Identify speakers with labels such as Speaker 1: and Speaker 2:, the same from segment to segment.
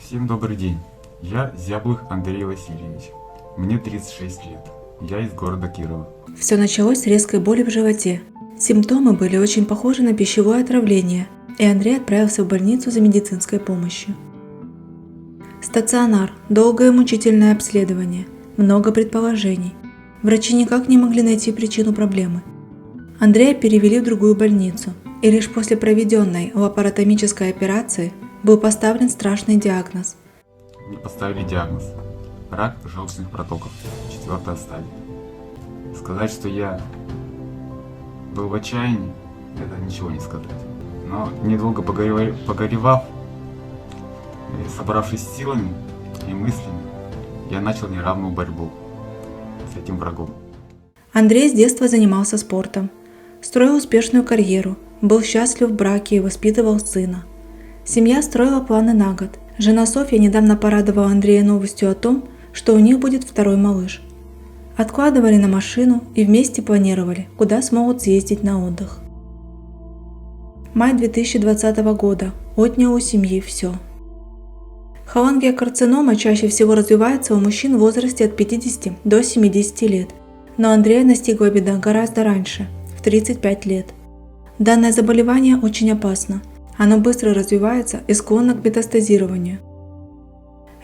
Speaker 1: Всем добрый день. Я Зяблых Андрей Васильевич. Мне 36 лет. Я из города Кирова.
Speaker 2: Все началось с резкой боли в животе. Симптомы были очень похожи на пищевое отравление, и Андрей отправился в больницу за медицинской помощью. Стационар, долгое и мучительное обследование, много предположений. Врачи никак не могли найти причину проблемы. Андрея перевели в другую больницу, и лишь после проведенной лапаротомической операции был поставлен страшный диагноз.
Speaker 1: Мне поставили диагноз – рак желчных протоков, 4-я стадия. Сказать, что я был в отчаянии, это ничего не сказать. Но недолго погоревав, и собравшись с силами и мыслями, я начал неравную борьбу с этим врагом.
Speaker 2: Андрей с детства занимался спортом, строил успешную карьеру, был счастлив в браке и воспитывал сына. Семья строила планы на год. Жена Софья недавно порадовала Андрея новостью о том, что у них будет второй малыш. Откладывали на машину и вместе планировали, куда смогут съездить на отдых. Май 2020 года отнял у семьи все. Холангиокарцинома чаще всего развивается у мужчин в возрасте от 50 до 70 лет, но Андрея настигла беда гораздо раньше, в 35 лет. Данное заболевание очень опасно. Оно быстро развивается и склонно к метастазированию.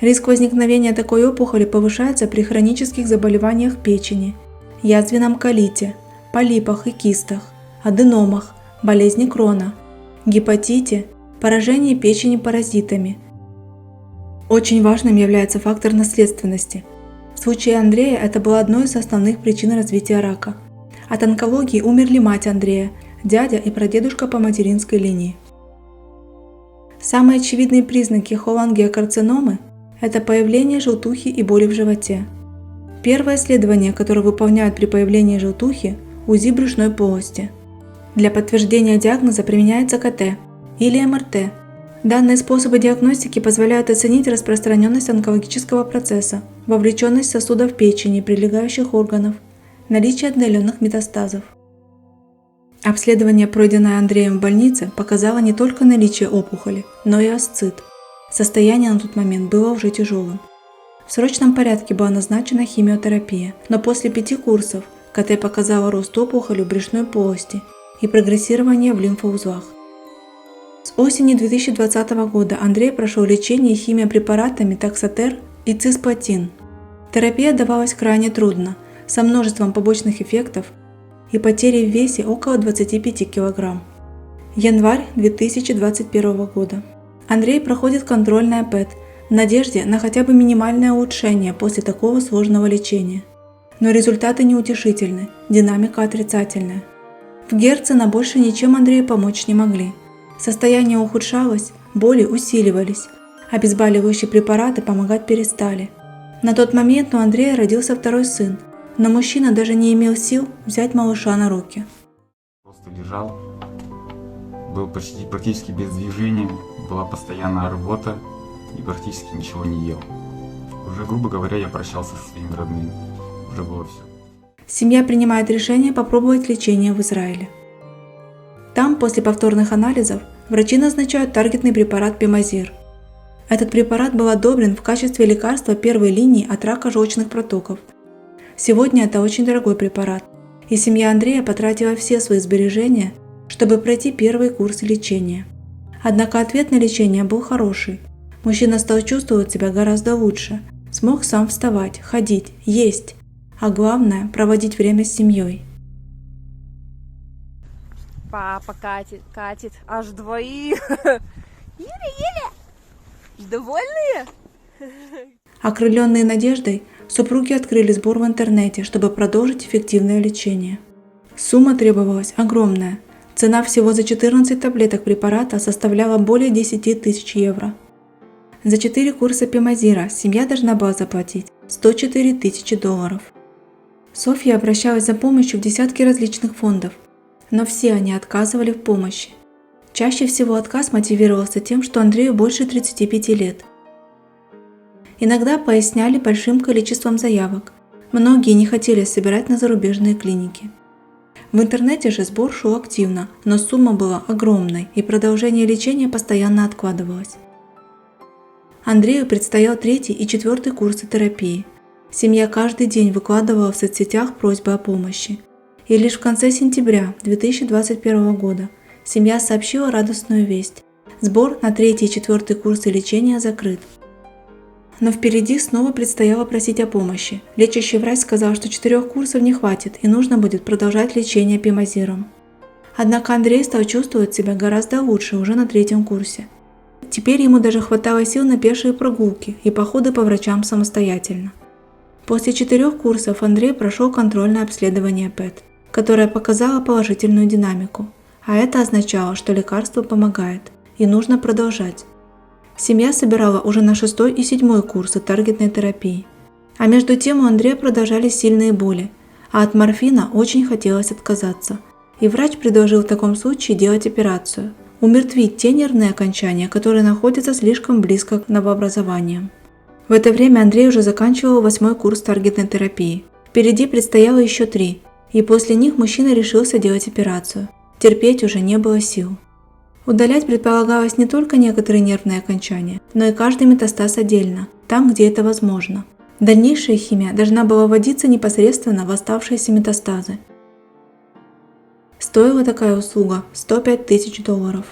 Speaker 2: Риск возникновения такой опухоли повышается при хронических заболеваниях печени, язвенном колите, полипах и кистах, аденомах, болезни Крона, гепатите, поражении печени паразитами. Очень важным является фактор наследственности. В случае Андрея это было одной из основных причин развития рака. От онкологии умерли мать Андрея, дядя и прадедушка по материнской линии. Самые очевидные признаки холангиокарциномы – это появление желтухи и боли в животе. Первое исследование, которое выполняют при появлении желтухи – УЗИ брюшной полости. Для подтверждения диагноза применяется КТ или МРТ. Данные способы диагностики позволяют оценить распространенность онкологического процесса, вовлеченность сосудов печени и прилегающих органов, наличие отдаленных метастазов. Обследование, пройденное Андреем в больнице, показало не только наличие опухоли, но и асцит. Состояние на тот момент было уже тяжелым. В срочном порядке была назначена химиотерапия, но после 5 курсов КТ показало рост опухоли в брюшной полости и прогрессирование в лимфоузлах. С осени 2020 года Андрей прошел лечение химиопрепаратами таксотер и цисплатин. Терапия давалась крайне трудно, со множеством побочных эффектов и потерей в весе около 25 кг. Январь 2021 года. Андрей проходит контрольное ПЭТ в надежде на хотя бы минимальное улучшение после такого сложного лечения. Но результаты неутешительны, динамика отрицательная. В Герцена больше ничем Андрею помочь не могли. Состояние ухудшалось, боли усиливались, обезболивающие препараты помогать перестали. На тот момент у Андрея родился второй сын, но мужчина даже не имел сил взять малыша на руки.
Speaker 1: Просто лежал, был практически без движения, была постоянная рвота и практически ничего не ел. Уже, грубо говоря, я прощался со своими родными. Уже было все.
Speaker 2: Семья принимает решение попробовать лечение в Израиле. Там, после повторных анализов, врачи назначают таргетный препарат Пемазир. Этот препарат был одобрен в качестве лекарства первой линии от рака желчных протоков. Сегодня это очень дорогой препарат, и семья Андрея потратила все свои сбережения, чтобы пройти первые курсы лечения. Однако ответ на лечение был хороший. Мужчина стал чувствовать себя гораздо лучше, смог сам вставать, ходить, есть, а главное – проводить время с семьей.
Speaker 3: Папа катит, аж двоих. Еле-еле. Довольные?
Speaker 2: Окрыленные надеждой, супруги открыли сбор в интернете, чтобы продолжить эффективное лечение. Сумма требовалась огромная. Цена всего за 14 таблеток препарата составляла более 10 тысяч евро. За 4 курса Пемазира семья должна была заплатить 104 тысячи долларов. Софья обращалась за помощью в десятки различных фондов, но все они отказывали в помощи. Чаще всего отказ мотивировался тем, что Андрею больше 35 лет. Иногда поясняли большим количеством заявок. Многие не хотели собирать на зарубежные клиники. В интернете же сбор шел активно, но сумма была огромной и продолжение лечения постоянно откладывалось. Андрею предстоял 3-й и 4-й курсы терапии. Семья каждый день выкладывала в соцсетях просьбы о помощи. И лишь в конце сентября 2021 года семья сообщила радостную весть. Сбор на 3-й и 4-й курсы лечения закрыт. Но впереди снова предстояло просить о помощи. Лечащий врач сказал, что 4 курсов не хватит и нужно будет продолжать лечение пимозиром. Однако Андрей стал чувствовать себя гораздо лучше уже на 3-м курсе. Теперь ему даже хватало сил на пешие прогулки и походы по врачам самостоятельно. После 4 курсов Андрей прошел контрольное обследование ПЭТ, которое показало положительную динамику, а это означало, что лекарство помогает и нужно продолжать. Семья собирала уже на 6-й и 7-й курсы таргетной терапии. А между тем у Андрея продолжались сильные боли, а от морфина очень хотелось отказаться. И врач предложил в таком случае делать операцию – умертвить те нервные окончания, которые находятся слишком близко к новообразованиям. В это время Андрей уже заканчивал 8-й курс таргетной терапии. Впереди предстояло еще 3, и после них мужчина решился делать операцию. Терпеть уже не было сил. Удалять предполагалось не только некоторые нервные окончания, но и каждый метастаз отдельно, там, где это возможно. Дальнейшая химия должна была вводиться непосредственно в оставшиеся метастазы. Стоила такая услуга $105 тысяч. В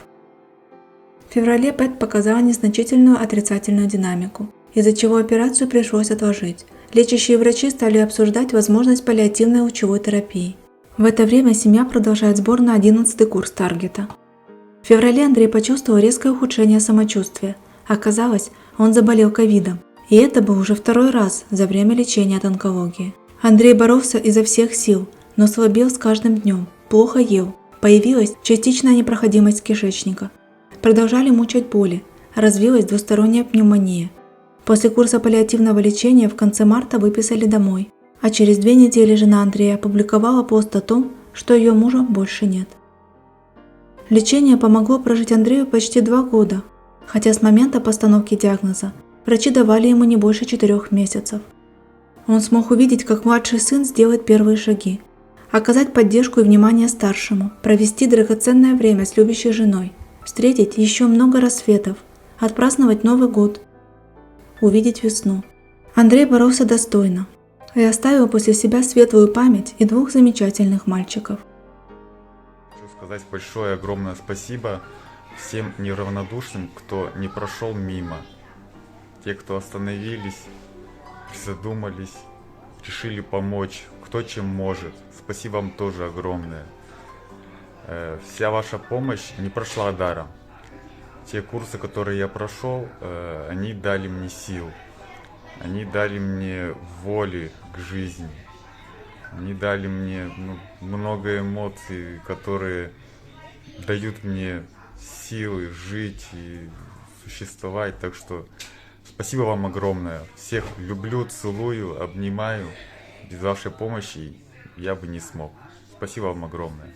Speaker 2: феврале ПЭТ показала незначительную отрицательную динамику, из-за чего операцию пришлось отложить. Лечащие врачи стали обсуждать возможность паллиативной лучевой терапии. В это время семья продолжает сбор на 11-й курс таргета. В феврале Андрей почувствовал резкое ухудшение самочувствия. Оказалось, он заболел ковидом, и это был уже 2-й раз за время лечения от онкологии. Андрей боролся изо всех сил, но слабел с каждым днем, плохо ел, появилась частичная непроходимость кишечника. Продолжали мучать боли, развилась двусторонняя пневмония. После курса паллиативного лечения в конце марта выписали домой, а через 2 недели жена Андрея опубликовала пост о том, что ее мужа больше нет. Лечение помогло прожить Андрею почти 2 года, хотя с момента постановки диагноза врачи давали ему не больше 4 месяцев. Он смог увидеть, как младший сын сделает первые шаги, оказать поддержку и внимание старшему, провести драгоценное время с любящей женой, встретить еще много рассветов, отпраздновать Новый год, увидеть весну. Андрей боролся достойно и оставил после себя светлую память и 2 замечательных мальчиков.
Speaker 1: Хочу сказать большое, огромное спасибо всем неравнодушным, кто не прошел мимо. Те, кто остановились, призадумались, решили помочь, кто чем может. Спасибо вам тоже огромное. Вся ваша помощь не прошла даром. Те курсы, которые я прошел, они дали мне сил. Они дали мне воли к жизни. Они дали мне много эмоций, которые дают мне силы жить и существовать. Так что спасибо вам огромное. Всех люблю, целую, обнимаю. Без вашей помощи я бы не смог. Спасибо вам огромное.